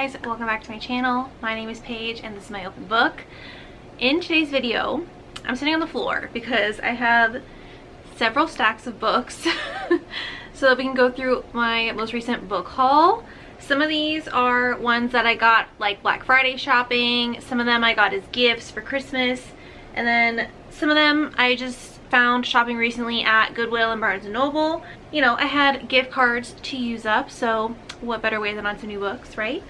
guys, welcome back to my channel. My name is Paige and this is my open book. In today's video, I'm sitting on the floor because I have several stacks of books so that we can go through my most recent book haul. Some of these are ones that I got like Black Friday shopping, some of them I got as gifts for Christmas, and then some of them I just found shopping recently at Goodwill and Barnes & Noble. You know, I had gift cards to use up, so what better way than on some new books, right?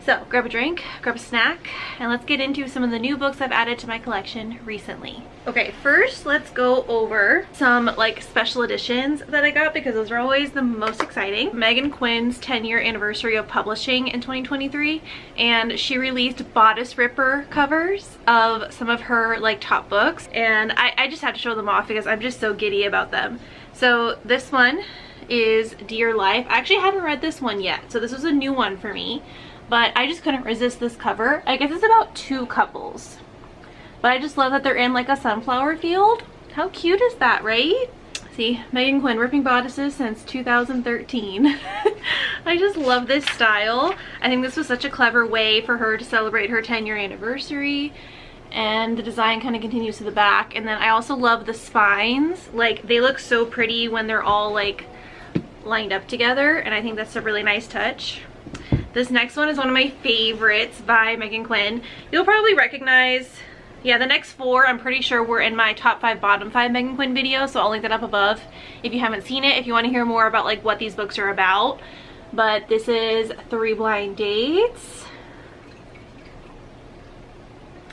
So grab a drink, grab a snack, and let's get into some of the new books I've added to my collection recently. Okay, first let's go over some like special editions that I got because those are always the most exciting. Megan Quinn's 10-year anniversary of publishing in 2023, and she released bodice ripper covers of some of her like top books, and I just had to show them off because I'm just so giddy about them. So this one is Dear Life. I actually haven't read this one yet, so this was a new one for me. But I just couldn't resist this cover. I guess it's about two couples. But I just love that they're in like a sunflower field. How cute is that, right? See, Megan Quinn ripping bodices since 2013. I just love this style. I think this was such a clever way for her to celebrate her 10-year anniversary. And the design kind of continues to the back. And then I also love the spines. Like, they look so pretty when they're all like lined up together. And I think that's a really nice touch. This next one is one of my favorites by Megan Quinn. You'll probably recognize, yeah, the next four I'm pretty sure were in my top 5 bottom 5 Megan Quinn video, so I'll link that up above if you haven't seen it, if you want to hear more about like what these books are about. But this is 3 Blind Dates.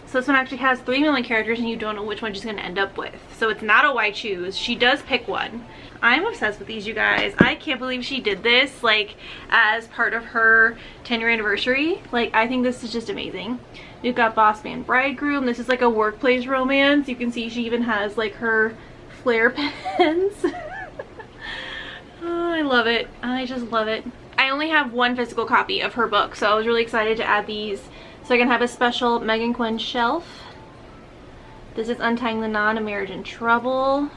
So this one actually has 3 million characters and you don't know which one she's going to end up with. So it's not a why choose. She does pick one. I'm obsessed with these, you guys. I can't believe she did this like as part of her 10-year anniversary. Like, I think this is just amazing. We've got Boss Man Bridegroom. This is like a workplace romance. You can see she even has like her flare pens. Oh, I love it. I just love it. I only have one physical copy of her book, so I was really excited to add these so I can have a special Megan Quinn shelf. This is Untying the Knot, A Marriage in Trouble.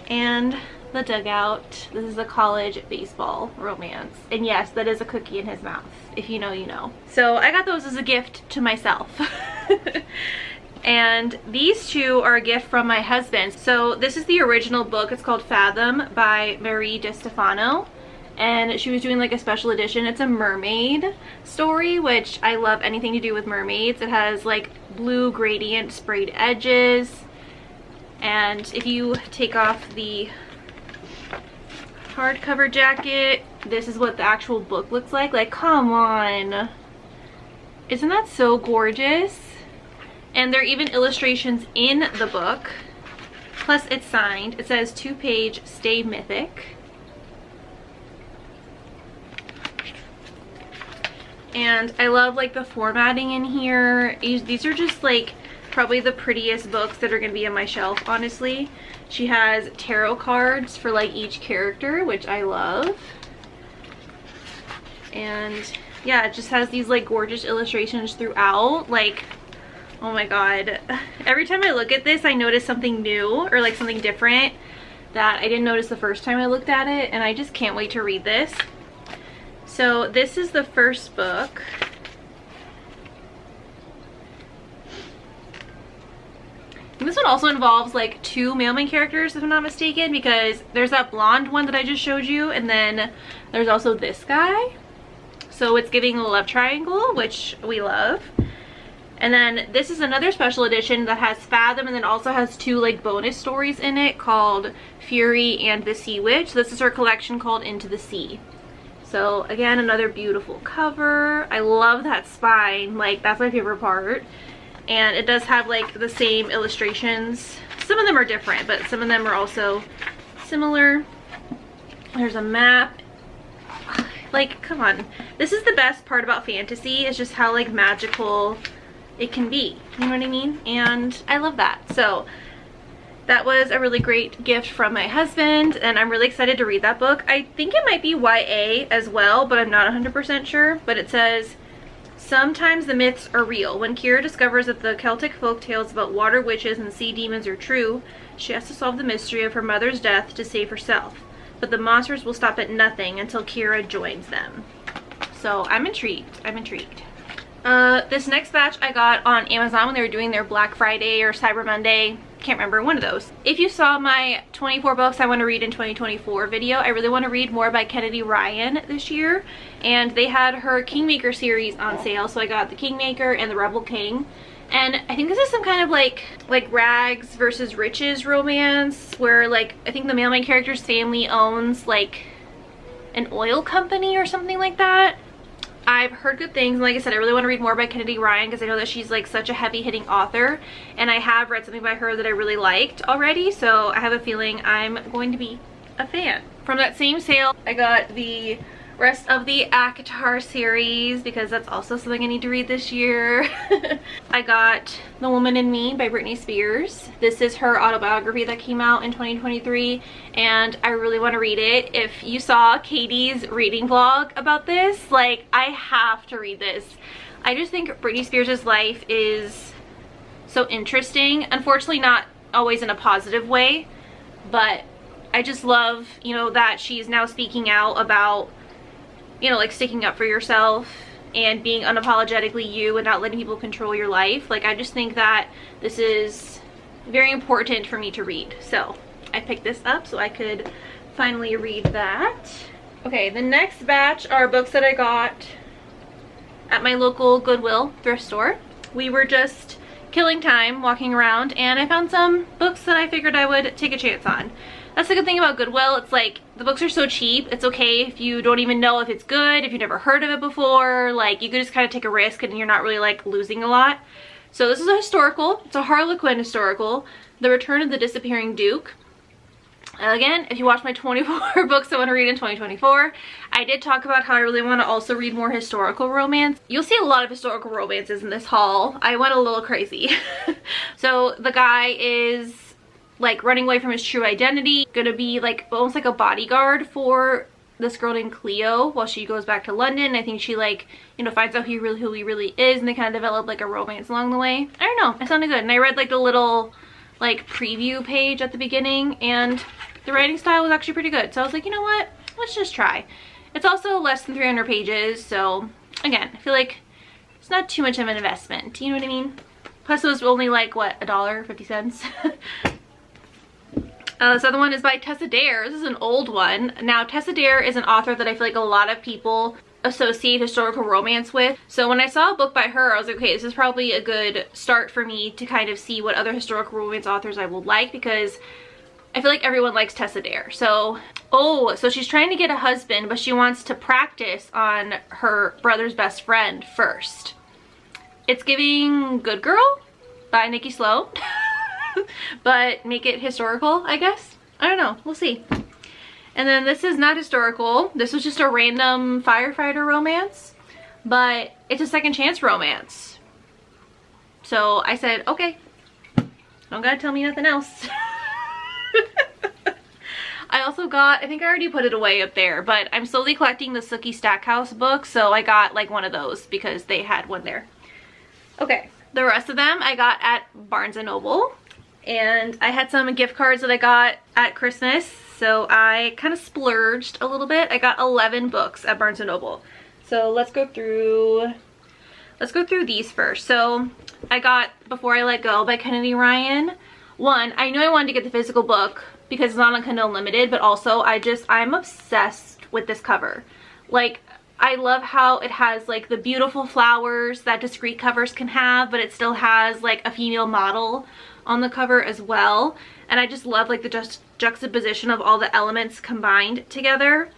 And The Dugout. This is a college baseball romance. And yes, that is a cookie in his mouth. If you know, you know. So I got those as a gift to myself. And these two are a gift from my husband. So this is the original book. It's called Fathom by Marie DiStefano. And she was doing like a special edition. It's a mermaid story, which I love anything to do with mermaids. It has like blue gradient sprayed edges. And if you take off the hardcover jacket, this is what the actual book looks like. Like, come on. Isn't that so gorgeous? And there are even illustrations in the book. Plus it's signed. It says 2-page Stay Mythic. And I love like the formatting in here. These are just like probably the prettiest books that are going to be on my shelf, honestly. She has tarot cards for like each character, which I love. And yeah, it just has these like gorgeous illustrations throughout. Like, oh my god. Every time I look at this, I notice something new or like something different that I didn't notice the first time I looked at it, and I just can't wait to read this. So this is the first book. And this one also involves like 2 male main characters, if I'm not mistaken, because there's that blonde one that I just showed you, and then there's also this guy. So it's giving a love triangle, which we love. And then this is another special edition that has Fathom and then also has 2 like bonus stories in it called Fury and The Sea Witch. This is her collection called Into the Sea. So again, another beautiful cover. I love that spine. Like, that's my favorite part. And it does have like the same illustrations. Some of them are different, but some of them are also similar. There's a map. Like, come on. This is the best part about fantasy, is just how like magical it can be. You know what I mean? And I love that. So that was a really great gift from my husband, and I'm really excited to read that book. I think it might be YA as well, but I'm not 100% sure. But it says, sometimes the myths are real. When Kira discovers that the Celtic folk tales about water witches and sea demons are true, she has to solve the mystery of her mother's death to save herself. but the monsters will stop at nothing until Kira joins them. So I'm intrigued. I'm intrigued. This next batch I got on Amazon when they were doing their Black Friday or Cyber Monday. Can't remember, one of those. If you saw my 24 books I want to read in 2024 video, I really want to read more by Kennedy Ryan this year. And they had her Kingmaker series on sale, so I got the Kingmaker and the Rebel King. And I think this is some kind of like rags versus riches romance where like I think the male main character's family owns like an oil company or something like that. I've heard good things, and like I said, I really want to read more by Kennedy Ryan because I know that she's like such a heavy-hitting author, and I have read something by her that I really liked already, so I have a feeling I'm going to be a fan. From that same sale, I got the rest of the ACOTAR series because that's also something I need to read this year. I got The Woman in Me by Britney Spears. This is her autobiography that came out in 2023, and I really want to read it. If you saw Katie's reading vlog about this, like, I have to read this. I just think Britney Spears' life is so interesting. Unfortunately, not always in a positive way, but I just love, you know, that she's now speaking out about, you know, like sticking up for yourself and being unapologetically you and not letting people control your life. Like, I just think that this is very important for me to read. So I picked this up so I could finally read that. Okay, the next batch are books that I got at my local Goodwill thrift store. We were just killing time walking around and I found some books that I figured I would take a chance on. That's the good thing about Goodwill. It's like the books are so cheap. It's okay if you don't even know if it's good, if you've never heard of it before. Like, you could just kind of take a risk and you're not really like losing a lot. So this is a historical. It's a Harlequin historical, The Return of the Disappearing Duke. Again, if you watch my 24 books I want to read in 2024, I did talk about how I really want to also read more historical romance. You'll see a lot of historical romances in this haul. I went a little crazy. So the guy is like running away from his true identity, gonna be like almost like a bodyguard for this girl named Cleo while she goes back to London. I think she like, you know, finds out who he really is, and they kind of develop like a romance along the way. I don't know, it sounded good. And I read like the little like preview page at the beginning, and the writing style was actually pretty good. So I was like, you know what, let's just try. It's also less than 300 pages, so again, I feel like it's not too much of an investment, you know what I mean? Plus it was only like, what, $1.50? This other one is by Tessa Dare. This is an old one. Now, Tessa Dare is an author that I feel like a lot of people associate historical romance with. So when I saw a book by her, I was like, okay, this is probably a good start for me to kind of see what other historical romance authors I will like, because I feel like everyone likes Tessa Dare. So, oh, so she's trying to get a husband, but she wants to practice on her brother's best friend first. It's giving Good Girl by Nikki Sloan. But make it historical, I guess. I don't know, we'll see. And then this is not historical. This was just a random firefighter romance, but it's a second chance romance. So I said, okay, don't gotta tell me nothing else. I also got, I think I already put it away up there, but I'm slowly collecting the Sookie Stackhouse books, so I got like one of those because they had one there. Okay, the rest of them I got at Barnes & Noble. And I had some gift cards that I got at Christmas, so I kind of splurged a little bit. I got 11 books at Barnes & Noble. So let's go through these first. So I got Before I Let Go by Kennedy Ryan. One, I knew I wanted to get the physical book because it's not on Kindle Unlimited, but also I'm obsessed with this cover. Like, I love how it has like the beautiful flowers that discreet covers can have, but it still has like a female model on the cover as well. And I just love like the juxtaposition of all the elements combined together.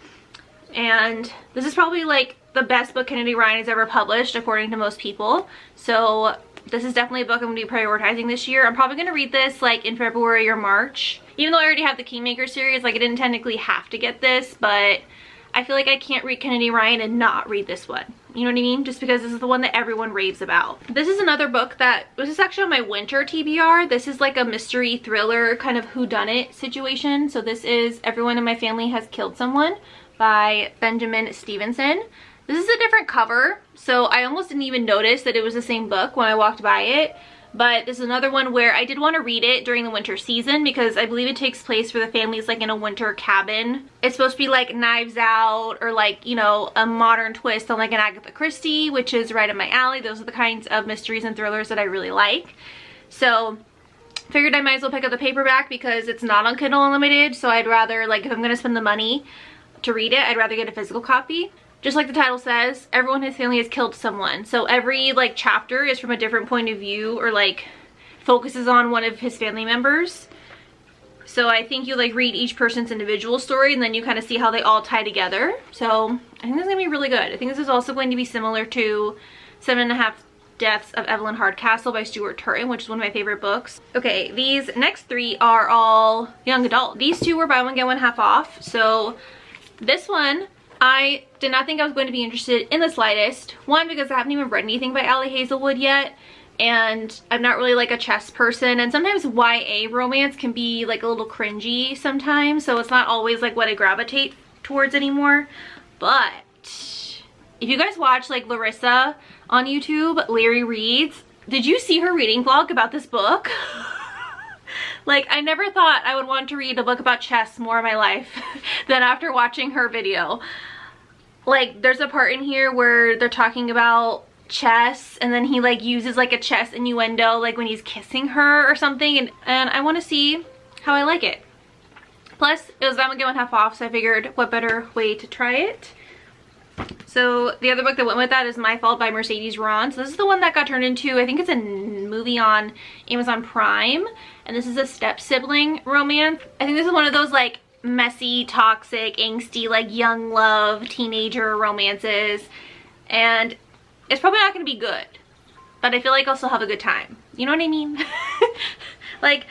And this is probably like the best book Kennedy Ryan has ever published according to most people. So this is definitely a book I'm going to be prioritizing this year. I'm probably going to read this like in February or March. Even though I already have the Kingmaker series, like I didn't technically have to get this, but I feel like I can't read Kennedy Ryan and not read this one. You know what I mean? Just because this is the one that everyone raves about. This is another book that was actually on my winter TBR. This is like a mystery thriller kind of whodunit situation. So this is Everyone in My Family Has Killed Someone by Benjamin Stevenson. This is a different cover, so I almost didn't even notice that it was the same book when I walked by it. but this is another one where I did want to read it during the winter season because I believe it takes place where the family's like in a winter cabin. It's supposed to be like Knives Out or like, you know, a modern twist on like an Agatha Christie, which is right up my alley. Those are the kinds of mysteries and thrillers that I really like. So figured I might as well pick up the paperback because it's not on Kindle Unlimited, so I'd rather, like, if I'm gonna spend the money to read it, I'd rather get a physical copy. Just like the title says, everyone in his family has killed someone. So every like chapter is from a different point of view or like focuses on one of his family members. So I think you like read each person's individual story and then you kind of see how they all tie together. So I think this is gonna be really good. I think this is also going to be similar to 7.5 Deaths of Evelyn Hardcastle by Stuart Turton, which is one of my favorite books. Okay, these next three are all young adult. These two were buy one get one half off. So this one, I did not think I was going to be interested in the slightest. One, because I haven't even read anything by Ali Hazelwood yet, and I'm not really like a chess person, and sometimes YA romance can be like a little cringy sometimes, so it's not always like what I gravitate towards anymore. But if you guys watch like Larissa on YouTube, Larry Reads, did you see her reading vlog about this book? Like, I never thought I would want to read a book about chess more in my life than after watching her video. Like, there's a part in here where they're talking about chess and then he like uses like a chess innuendo like when he's kissing her or something, and I want to see how I like it. Plus, it was buy one get one half off, so I figured what better way to try it. So the other book that went with that is My Fault by Mercedes Ron. So this is the one that got turned into, I think it's a movie on Amazon Prime, and this is a step sibling romance. I think this is one of those like messy, toxic, angsty, like young love teenager romances, and it's probably not going to be good, but I feel like I'll still have a good time. You know what I mean? Like,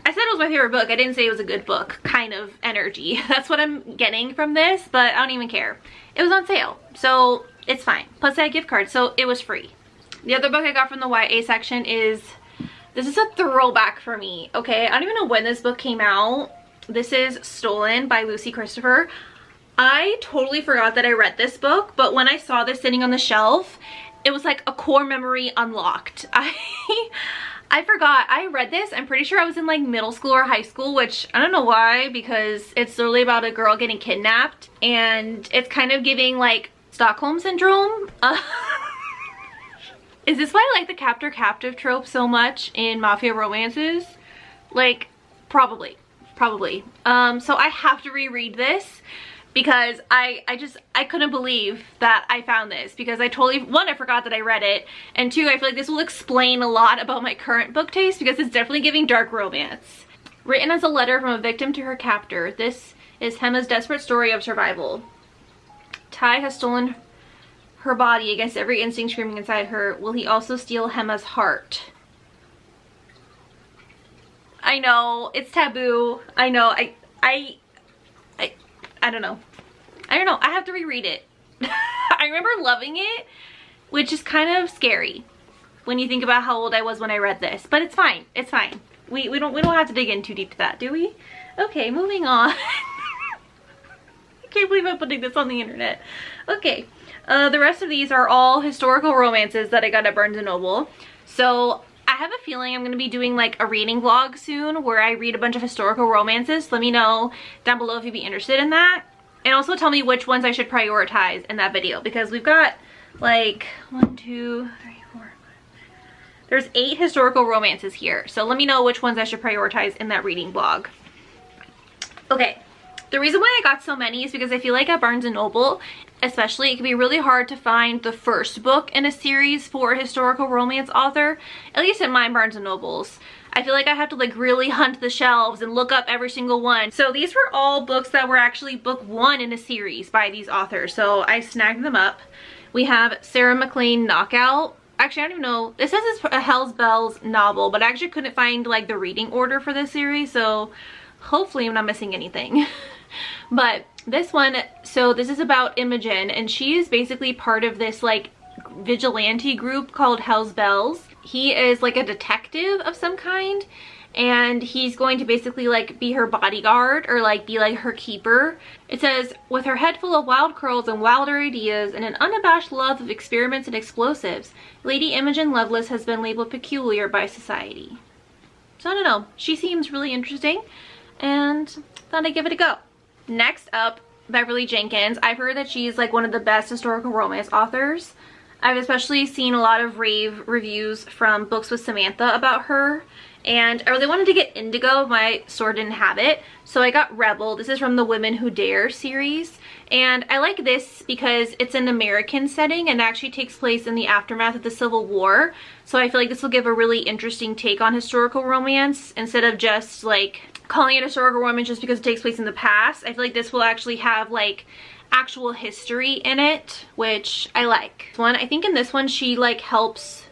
I said it was my favorite book. I didn't say it was a good book kind of energy. That's what I'm getting from this, but I don't even care. It was on sale, so it's fine. Plus I had a gift card, so it was free. The other book I got from the YA section is, this is a throwback for me, okay? I don't even know when this book came out. This is Stolen by Lucy Christopher. I totally forgot that I read this book, but when I saw this sitting on the shelf, it was like a core memory unlocked. I forgot I read this. I'm pretty sure I was in like middle school or high school, which I don't know why, because it's literally about a girl getting kidnapped and it's kind of giving like Stockholm syndrome. Is this why I like the captor-captive trope so much in mafia romances? Like, probably. So I have to reread this because I couldn't believe that I found this, because I totally, one, I forgot that I read it, and two, I feel like this will explain a lot about my current book taste because it's definitely giving dark romance. Written as a letter from a victim to her captor, this is Hemma's desperate story of survival. Ty has stolen her body against every instinct screaming inside her. Will he also steal Hemma's heart? I know, it's taboo. I know, I don't know. I have to reread it. I remember loving it, which is kind of scary when you think about how old I was when I read this, but it's fine. It's fine. We don't have to dig in too deep to that, do we? Okay, moving on. I can't believe I'm putting this on the internet. Okay, the rest of these are all historical romances that I got at Barnes & Noble. So I have a feeling I'm going to be doing like a reading vlog soon where I read a bunch of historical romances. Let me know down below if you'd be interested in that. And also tell me which ones I should prioritize in that video, because we've got like 1, 2, 3, 4, 5. There's 8 historical romances here. So let me know which ones I should prioritize in that reading vlog. Okay. The reason why I got so many is because I feel like at Barnes & Noble, especially, it can be really hard to find the first book in a series for a historical romance author, at least in my Barnes & Nobles. I feel like I have to like really hunt the shelves and look up every single one. So these were all books that were actually book 1 in a series by these authors, so I snagged them up. We have Sarah MacLean Knockout. Actually, I don't even know. This says it's a Hell's Bells novel, but I actually couldn't find like the reading order for this series, so hopefully I'm not missing anything. But this one, so this is about Imogen, and she is basically part of this like vigilante group called Hell's Bells. He is like a detective of some kind, and he's going to basically like be her bodyguard or like be like her keeper. It says, with her head full of wild curls and wilder ideas and an unabashed love of experiments and explosives, Lady Imogen Lovelace has been labeled peculiar by society. So I don't know, she seems really interesting and thought I'd give it a go. Next up, Beverly Jenkins. I've heard that she's like one of the best historical romance authors. I've especially seen a lot of rave reviews from Books with Samantha about her, and I really wanted to get Indigo. My store didn't have it, so I got Rebel. This is from the Women Who Dare series, and I like this because it's an American setting and actually takes place in the aftermath of the Civil War, so I feel like this will give a really interesting take on historical romance instead of just like calling it historical romance just because it takes place in the past. I feel like this will actually have like actual history in it, which I like. One, I think in this one she like helps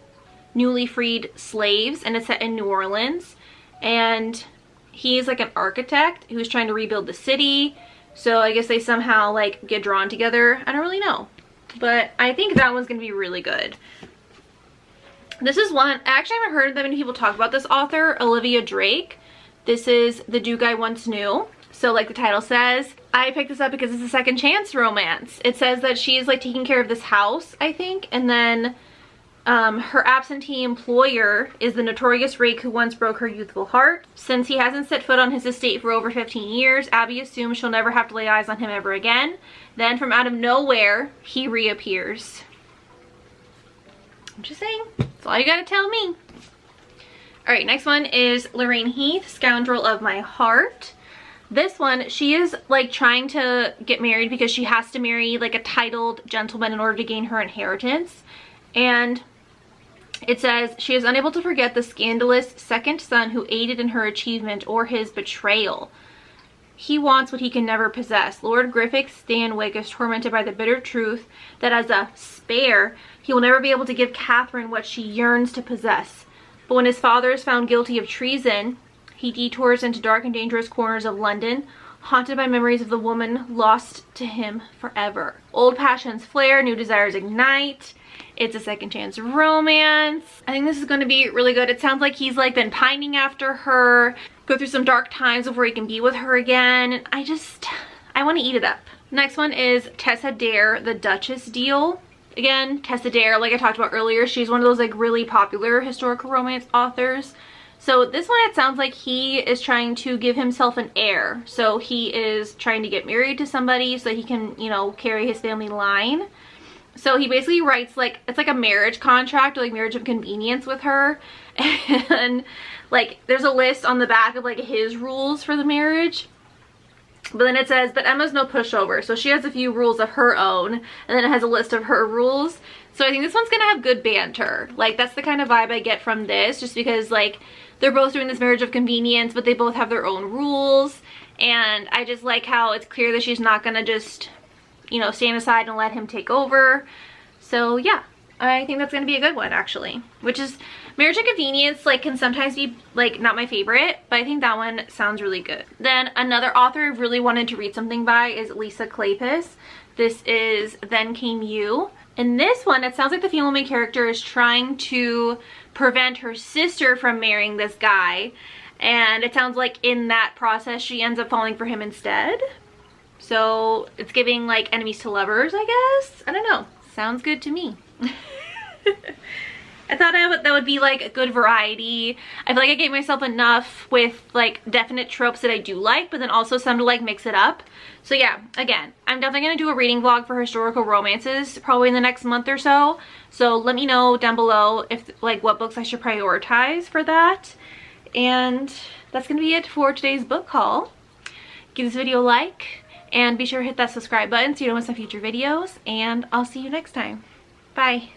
newly freed slaves, and it's set in New Orleans, and he's like an architect who's trying to rebuild the city, so I guess they somehow like get drawn together. I don't really know, but I think that one's gonna be really good. This is one, I actually haven't heard that many people talk about this author, Olivia Drake. This is The Duke I Once Knew. So like the title says, I picked this up because it's a second chance romance. It says that she's like taking care of this house, I think, and then her absentee employer is the notorious rake who once broke her youthful heart. Since he hasn't set foot on his estate for over 15 years, Abby assumes she'll never have to lay eyes on him ever again. Then from out of nowhere, he reappears. I'm just saying, that's all you gotta tell me. Alright, next one is Lorraine Heath, Scoundrel of My Heart. This one, she is like trying to get married because she has to marry like a titled gentleman in order to gain her inheritance. And it says she is unable to forget the scandalous second son who aided in her achievement or his betrayal. He wants what he can never possess. Lord Griffith Stanwyck is tormented by the bitter truth that as a spare, he will never be able to give Catherine what she yearns to possess. But when his father is found guilty of treason, he detours into dark and dangerous corners of London, haunted by memories of the woman lost to him forever. Old passions flare, new desires ignite. It's a second chance romance. I think this is going to be really good. It sounds like he's like been pining after her, go through some dark times before he can be with her again. I want to eat it up. Next one is Tessa Dare, The Duchess Deal. Again, Tessa Dare, like I talked about earlier, she's one of those like really popular historical romance authors. So this one, it sounds like he is trying to give himself an heir. So he is trying to get married to somebody so he can, you know, carry his family line. So he basically writes like, it's like a marriage contract or like marriage of convenience with her. And like there's a list on the back of like his rules for the marriage. But then it says, but Emma's no pushover. So she has a few rules of her own. And then it has a list of her rules. So I think this one's going to have good banter. Like that's the kind of vibe I get from this. Just because like they're both doing this marriage of convenience, but they both have their own rules. And I just like how it's clear that she's not going to just, you know, stand aside and let him take over. So yeah, I think that's going to be a good one actually. Which is, marriage of convenience like can sometimes be like not my favorite, but I think that one sounds really good. Then another author I really wanted to read something by is Lisa Kleypas. This is Then Came You. In this one, it sounds like the female main character is trying to prevent her sister from marrying this guy. And it sounds like in that process, she ends up falling for him instead. So it's giving like enemies to lovers, I guess. I don't know. Sounds good to me. I thought that would be like a good variety. I feel like I gave myself enough with like definite tropes that I do like, but then also some to like mix it up. So yeah, again, I'm definitely going to do a reading vlog for historical romances probably in the next month or so. So let me know down below if like what books I should prioritize for that. And that's going to be it for today's book haul. Give this video a like and be sure to hit that subscribe button so you don't miss my future videos. And I'll see you next time. Bye.